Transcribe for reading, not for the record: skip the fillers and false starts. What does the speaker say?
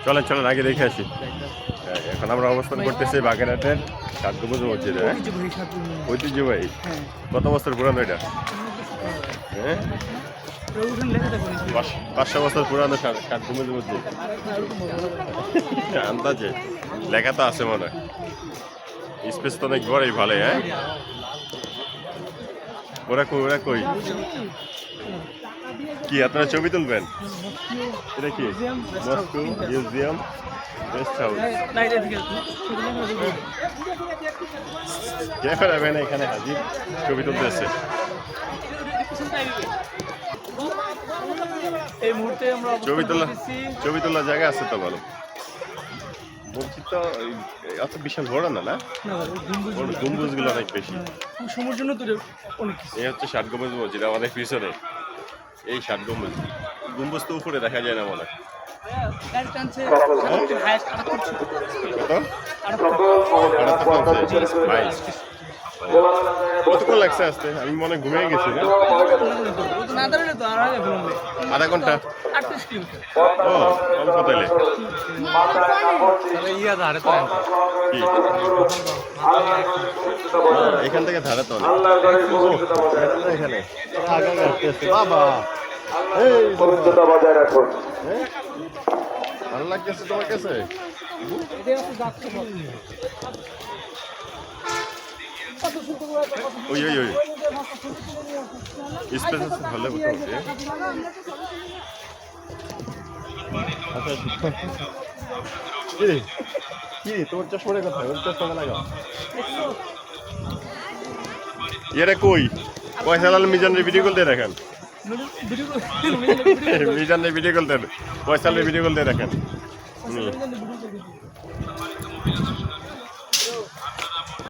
চলেন চলেন আগে দেখে আসি। এখন আমরা অবস্থান করতেছি বাগেরহাটের সাতগম্বুজ মসজিদে। ঐতিহ্যবাহী কত বছর পুরানো এটা? হ্যাঁ 500 বছর পুরানো সাতগম্বুজ মসজিদ আন্দাজে লেখা তো আছে মনে হয়। স্পেস তো অনেক বড়ই ভালো। হ্যাঁ ওরা কই কি আপনারা ছবি তুলবেন? এটা কি Moscow museum guest house? Cameraman এখানে হাজির, ছবি তুলতেছে। ছবি তোলার জায়গা আছে তো ভালো। বলছি তো এত বিশাল বড় না, না গম্বুজ গুলো অনেক বেশি। এই হচ্ছে ষাট গম্বুজ মসজিদ আমাদের পিছনে। এই ষাট গম্বুজ গম্বুজ তো উপরে দেখা যায় না মনে হয়। কতক্ষণ লাগছে আসতে? আমি মনে ঘুমিয়ে গেছি না? আধা ঘন্টা। ও অল্প তাইলে এখান থেকে ধারে তো এখানে বাবা ভালো লাগতেছে তোমার কাছে? ওই ওই ওই স্পেস আছে ভালো মোটামুটি। কি তোমার চশমাটা কোথায়? ওর চশমাটা লাগাও। এরা কই? পয়সা লাল মিজানের ভিডিও কল দিয়ে দেখেন। মিজানের ভিডিও কল দেন, পয়সা ভিডিও কল দিয়ে দেখেন।